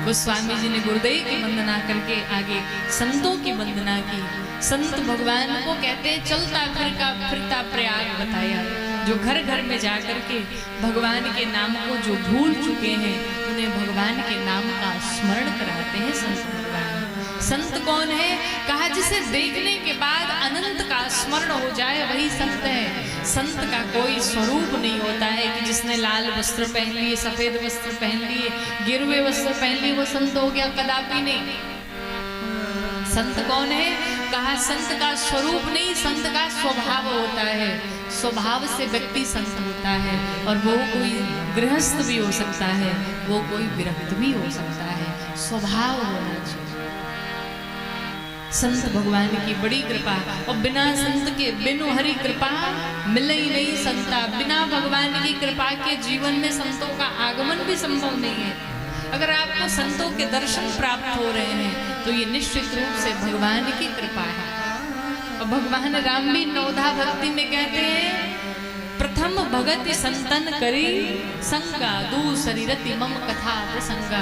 गोस्वामी जी ने गुरुदेव की वंदना करके आगे संतों की वंदना की। संत भगवान को कहते हैं चलता फिरता प्रयाग बताया। जो घर घर में जाकर के भगवान के नाम को जो भूल चुके हैं उन्हें भगवान के नाम का स्मरण कराते हैं संत भगवान। संत कौन है? कहा जिसे देखने के बाद अनंत का स्मरण हो जाए वही संत है। संत का कोई स्वरूप नहीं होता है कि जिसने लाल वस्त्र पहन लिए, सफेद वस्त्र पहन लिए, गिरवे वस्त्र पहन लिए वो संत हो गया, कदापि नहीं। संत कौन है? कहा संत का स्वरूप नहीं, संत का स्वभाव होता है। स्वभाव से व्यक्ति संत होता है और वो कोई गृहस्थ भी हो सकता है, वो कोई विरक्त भी हो सकता है। स्वभाव होना चाहिए। संत भगवान की बड़ी कृपा, और बिना संत के बिनु हरि कृपा मिले ही नहीं संता। बिना भगवान की कृपा के जीवन में संतों का आगमन भी संभव नहीं है। अगर आपको संतों के दर्शन प्राप्त हो रहे हैं तो ये निश्चित रूप से भगवान की कृपा है। और भगवान राम भी नवधा भक्ति में कहते हैं प्रथम भगति संतन करी संगा दूसरी रति मम कथा प्रसंगा।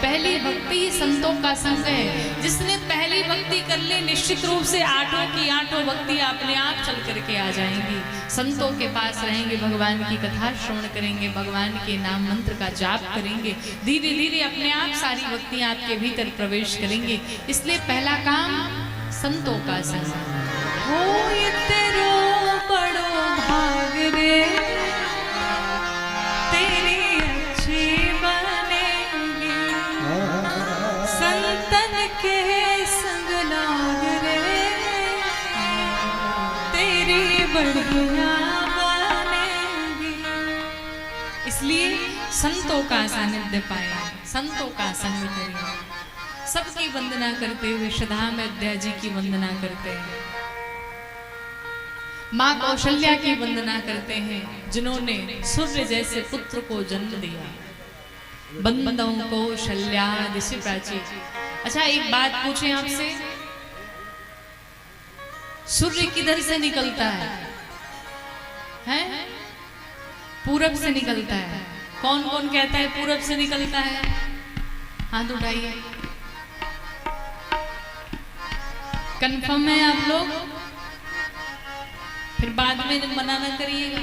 पहली भक्ति ही संतों का संग है। जिसने पहली भक्ति कर ली निश्चित रूप से आठों की आठों भक्ति अपने आप चल करके आ जाएंगी। संतों के पास रहेंगे, भगवान की कथा श्रवण करेंगे, भगवान के नाम मंत्र का जाप करेंगे, धीरे धीरे अपने आप सारी भक्तियां आपके भीतर प्रवेश करेंगे। इसलिए पहला काम संतों का संग हो। ये तेरो बड़ो भाग रे तेरी अच्छी बनेगी, संतन के संग लाग रे तेरी बढ़िया बनेगी। इसलिए संतों का सानिध्य पाए, संतों का संग करें। सबकी वंदना करते हुए श्रद्धा में अद्या जी की वंदना करते हैं। माँ कौशल्या की वंदना करते हैं जिन्होंने सूर्य जैसे पुत्र को जन्म दिया। बंदों कौशल्या दिशि प्राची। अच्छा एक बात पूछें आपसे, सूर्य किधर से निकलता है? हैं? पूरब से निकलता है। कौन कौन कहता है पूरब से निकलता है? हाथ उठाइए। कंफर्म है आप लोग? फिर बाद में मना न करिएगा।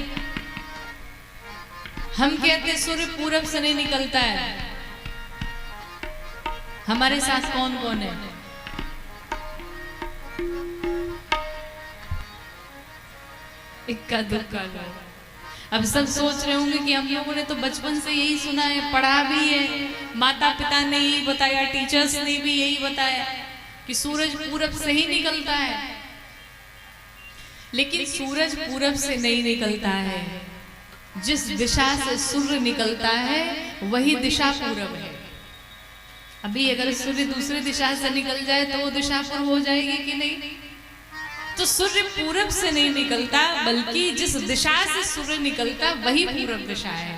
हम कहते सूर्य पूरब से नहीं निकलता है। हमारे साथ कौन कौन है? इक्का दुक्का लोग। अब सब सोच रहे होंगे कि हम लोगों ने तो बचपन से यही सुना है, पढ़ा भी है, माता पिता ने यही बताया, टीचर्स ने भी यही बताया कि सूरज पूरब से ही निकलता है। लेकिन सूरज पूरब से नहीं निकलता है। जिस दिशा से सूर्य निकलता है वही दिशा पूरब है। अभी अगर सूर्य दूसरी दिशा से निकल जाए तो वो दिशा पूर्व हो जाएगी कि नहीं? तो सूर्य पूरब से नहीं निकलता, बल्कि जिस दिशा से सूर्य निकलता वही पूरब दिशा है।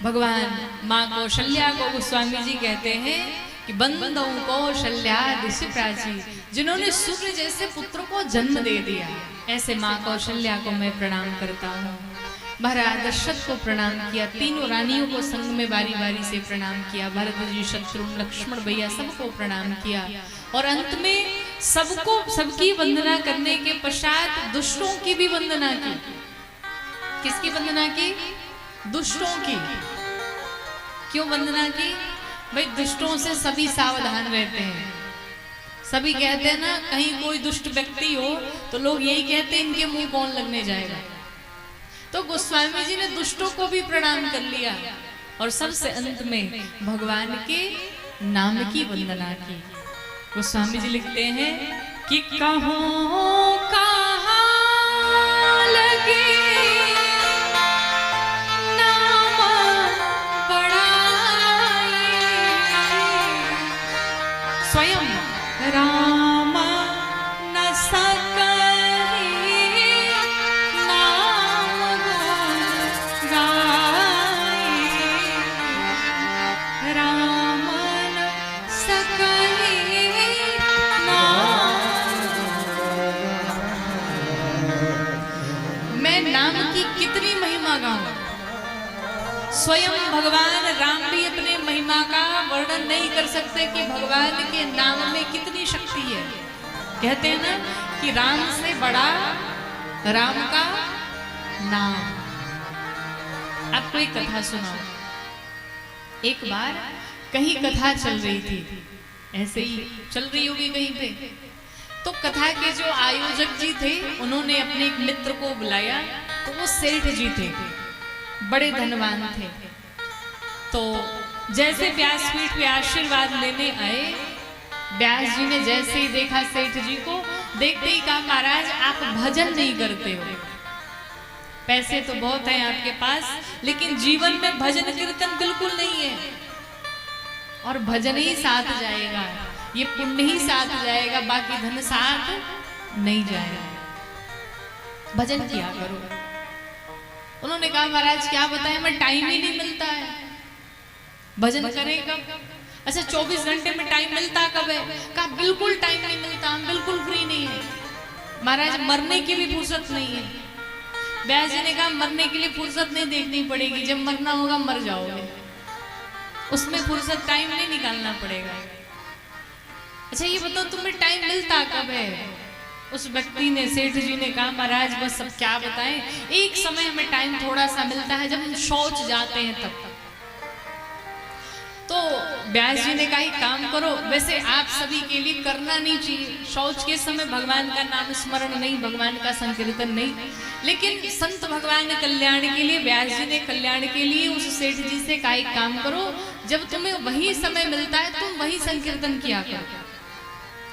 भगवान माँ कौशल्या को गोस्वामी जी कहते हैं कि बंदों कौशल्या दिशि प्राची, जिन्होंने सूर्य जैसे पुत्र को जन्म दे दिया। ऐसे माँ कौशल्या को मैं प्रणाम करता हूँ। महाराज दशरथ को प्रणाम किया, तीनों रानियों को संग में बारी बारी से प्रणाम किया, भरत जी, शत्रुघ्न, लक्ष्मण भैया सबको प्रणाम किया। और अंत में सबको सबकी वंदना करने के पश्चात दुष्टों की भी वंदना की। किसकी वंदना की? दुष्टों की। क्यों वंदना की? भाई दुष्टों से सभी सावधान रहते हैं। सभी कहते हैं ना, कहीं कोई दुष्ट व्यक्ति हो तो लोग यही कहते हैं इनके मुंह कौन लगने जाएगा। तो गोस्वामी जी ने दुष्टों को भी प्रणाम कर लिया और सबसे अंत में भगवान के नाम की वंदना की। गोस्वामी जी लिखते हैं कि कहों कहाँ लगे स्वयं राम न सकहि नाम गाई, राम न सकहि नाम। मैं नाम की कितनी महिमा गाऊं। स्वयं भगवान राम भी अपने महिमा का वर्णन वर्णन नहीं कर सकते कि भगवान के नाम में कितनी शक्ति है। कहते हैं ना कि राम से बड़ा राम का नाम। आपको एक कथा सुनाओ। एक बार कहीं कथा चल रही थी, ऐसे ही चल रही होगी कहीं पे, तो कथा के जो आयोजक जी थे उन्होंने अपने एक मित्र को बुलाया। तो वो सेठ जी थे, बड़े धनवान थे। तो जैसे व्यासपीठ पे आशीर्वाद लेने आए, व्यास जी ने जैसे ही देखा सेठ जी को, देखते ही कहा महाराज आप भजन नहीं करते हो, पैसे तो बहुत हैं आपके पास, लेकिन जीवन में भजन कीर्तन बिल्कुल नहीं है, और भजन ही साथ जाएगा, ये पुण्य ही साथ जाएगा, बाकी धन साथ नहीं जाएगा, भजन किया करो। उन्होंने कहा महाराज क्या बताएं, मैं टाइम ही नहीं मिलता है, भजन करें कब? अच्छा 24 घंटे में टाइम मिलता कब है? कहा बिल्कुल टाइम नहीं मिलता, हम बिल्कुल फ्री नहीं है महाराज, मरने की भी फुर्सत नहीं है। व्यास जी ने कहा मरने के लिए फुर्सत नहीं देखनी पड़ेगी, जब मरना होगा मर जाओगे, उसमें फुर्सत टाइम नहीं निकालना पड़ेगा। अच्छा ये बताओ तुम्हें टाइम मिलता कब है? उस व्यक्ति ने, सेठ जी ने कहा महाराज बस अब क्या बताएं, एक समय हमें टाइम थोड़ा सा मिलता है जब हम शौच जाते हैं तब। तो व्यास जी ने कहा एक काम करो, वैसे आप सभी के लिए करना नहीं चाहिए, शौच के समय भगवान का नाम स्मरण नहीं, भगवान का संकीर्तन नहीं, लेकिन संत भगवान कल्याण के लिए, व्यास जी ने कल्याण के लिए उस सेठ जी से कहा एक काम करो, जब तुम्हें वही समय मिलता है तुम वही संकीर्तन किया करो।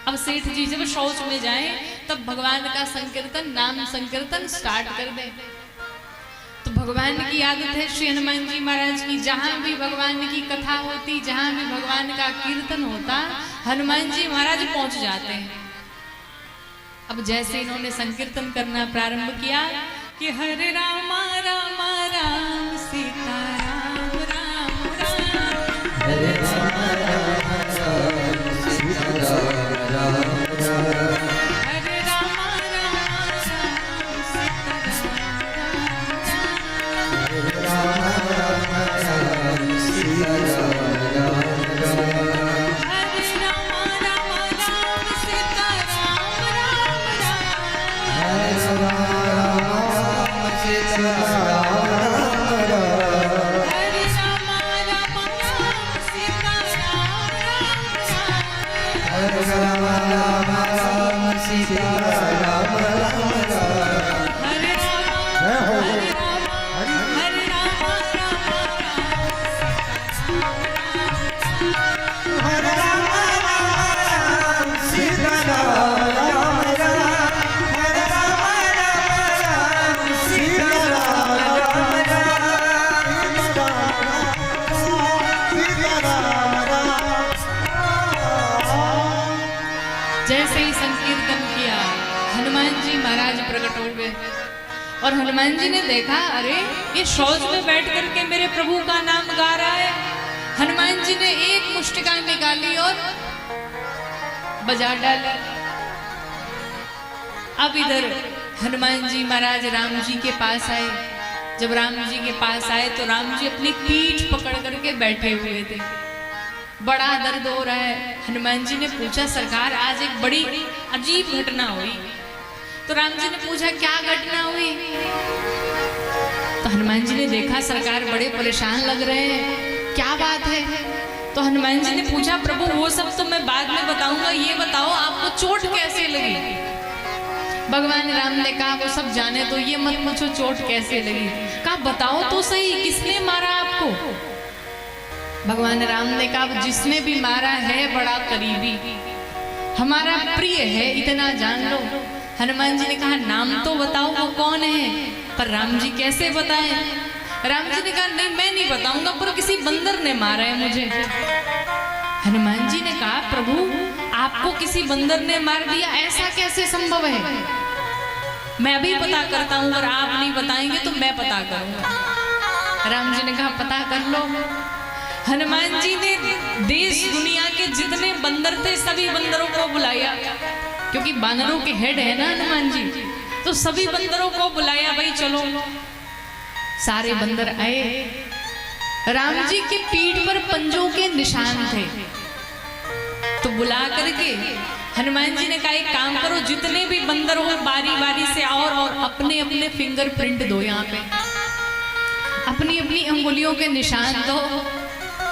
अब सेठ जी जब शौच में जाएं तब भगवान का संकीर्तन, नाम संकीर्तन स्टार्ट कर दें। तो भगवान की आदत है श्री हनुमान जी महाराज की, जहां भी भगवान की कथा होती, जहां भी भगवान का कीर्तन होता, हनुमान जी महाराज पहुंच जाते हैं। अब जैसे इन्होंने संकीर्तन करना प्रारंभ किया कि हरे राम राम राम सीता राम राम राम, हरे राम राम राम सीता राम राम, हरे राम राम राम सीता राम राम, सीता राम राम, हरे राम राम राम सीता राम राम राम, हरे राम राम सीता राम राम, हरे राम राम राम सीता राम राम, हरे राम राम राम सीता राम राम, हरे राम और हनुमान जी ने देखा अरे ये शौच में बैठ करके मेरे प्रभु का नाम गा रहा है। हनुमान जी ने एक मुष्टिका निकाली और बजा डाली। अब इधर हनुमान जी महाराज राम जी के पास आए। जब राम जी के पास आए तो राम जी अपनी पीठ पकड़ करके बैठे हुए थे, बड़ा दर्द हो रहा है। हनुमान जी ने पूछा सरकार आज एक बड़ी अजीब घटना हुई। तो राम जी ने पूछा क्या घटना हुई? तो हनुमान जी ने देखा सरकार बड़े परेशान लग रहे हैं, क्या बात है? तो हनुमान जी ने पूछा प्रभु वो सब तो मैं बाद में बताऊंगा, ये बताओ आपको चोट कैसे लगी? भगवान राम ने कहा वो सब जाने तो, ये मत पूछो चोट कैसे लगी। कहा बताओ तो सही किसने मारा आपको? भगवान राम ने कहा जिसने भी मारा है बड़ा करीबी, हमारा प्रिय है, इतना जान लो। हनुमान जी ने कहा नाम तो बताओ वो कौन है? पर राम जी कैसे बताएं? राम जी ने कहा नहीं मैं नहीं बताऊंगा, पर किसी बंदर ने मारा है मुझे। हनुमान जी ने कहा प्रभु आपको किसी बंदर ने मार दिया, ऐसा कैसे संभव है? मैं अभी पता करता हूं, अगर आप नहीं बताएंगे तो मैं पता करूंगा। राम जी ने कहा पता कर लो। हनुमान जी ने देश दुनिया के जितने बंदर थे सभी बंदरों को बुलाया, क्योंकि बानरों के हेड है ना हनुमान जी, तो सभी बंदरों को बुलाया, भाई चलो। सारे बंदर आए। राम जी के पीठ पर पंजों के निशान थे। तो बुला करके हनुमान जी ने कहा एक काम करो, जितने भी बंदर हो बारी बारी से आओ और अपने अपने फिंगरप्रिंट दो, यहाँ पे अपनी अपनी अंगुलियों के निशान दो।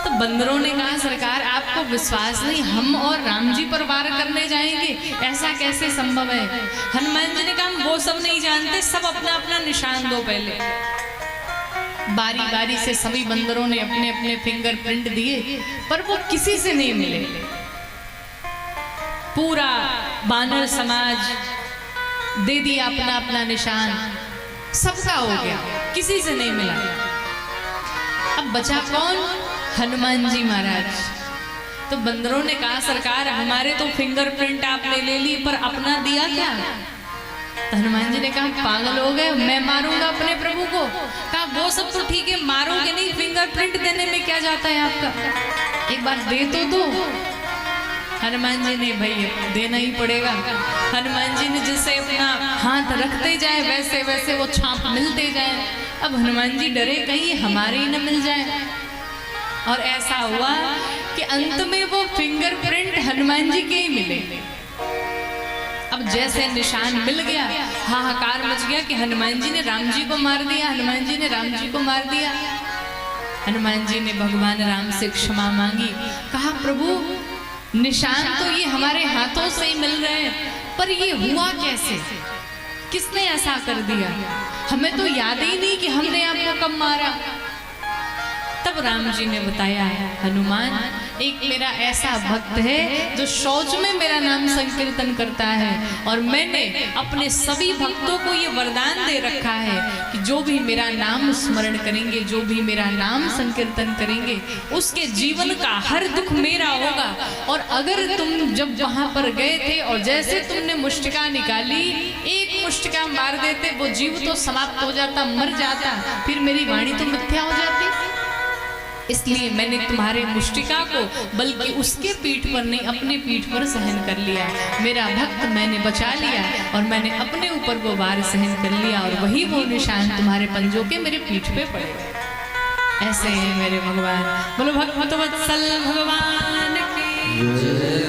तो बंदरों ने कहा सरकार आपको विश्वास नहीं, हम और राम जी पर वार करने जाएंगे, ऐसा कैसे संभव है। हनुमान जी ने कहा हम वो सब नहीं जानते, सब अपना अपना निशान दो। पहले बारी बारी से सभी बंदरों ने अपने अपने फिंगरप्रिंट दिए, पर वो किसी से नहीं मिले। पूरा बानर समाज दे दिया अपना अपना निशान, सबका हो गया, किसी से नहीं मिला। अब बचा कौन? हनुमान जी महाराज। तो बंदरों ने कहा सरकार हमारे तो फिंगरप्रिंट आपने ले ली, पर अपना दिया क्या? तो हनुमान जी ने कहा पागल हो गए, मैं मारूंगा अपने प्रभु को? कहा वो सब तो ठीक है, मारोगे नहीं, फिंगरप्रिंट देने में क्या जाता है आपका, एक बार दे तो दो। हनुमान जी ने भाई देना ही पड़ेगा। हनुमान जी ने जैसे अपना हाथ रखते जाए वैसे वैसे वो छाप मिलते जाए। अब हनुमान जी डरे कहीं हमारे ही न मिल जाए, और ऐसा हुआ कि अंत में वो फिंगरप्रिंट हनुमान जी के ही मिले। अब जैसे निशान मिल गया, हाहाकार मच गया कि हनुमान जी ने राम जी को मार दिया, हनुमान जी ने राम जी को मार दिया। हनुमान जी ने भगवान राम से क्षमा मांगी, कहा प्रभु निशान तो ये हमारे हाथों से ही मिल रहे हैं, पर ये हुआ कैसे, किसने ऐसा कर दिया, हमें तो याद ही नहीं कि हमने आपको कब मारा। तब राम जी ने बताया हनुमान एक मेरा ऐसा भक्त है जो शौच में मेरा नाम संकीर्तन करता है, और मैंने अपने सभी भक्तों को ये वरदान दे रखा है कि जो भी मेरा नाम स्मरण करेंगे, जो भी मेरा नाम संकीर्तन करेंगे, उसके जीवन का हर दुख मेरा होगा। और अगर तुम जब वहां पर गए थे और जैसे तुमने मुष्टिका निकाली, एक मुष्टिका मार देते, वो जीव तो समाप्त हो जाता, मर जाता, फिर मेरी वाणी तो मिथ्या हो जाती। इसलिए मैंने तुम्हारे मुष्टिका को बल्कि उसके पीठ पर नहीं, अपने पीठ पर सहन कर लिया। मेरा भक्त मैंने बचा लिया और मैंने अपने ऊपर वो वार सहन कर लिया, और वही वो निशान तुम्हारे पंजों के मेरे पीठ पे पड़े। ऐसे हैं मेरे भगवान। बोलो भगवत वत्सल भगवान की।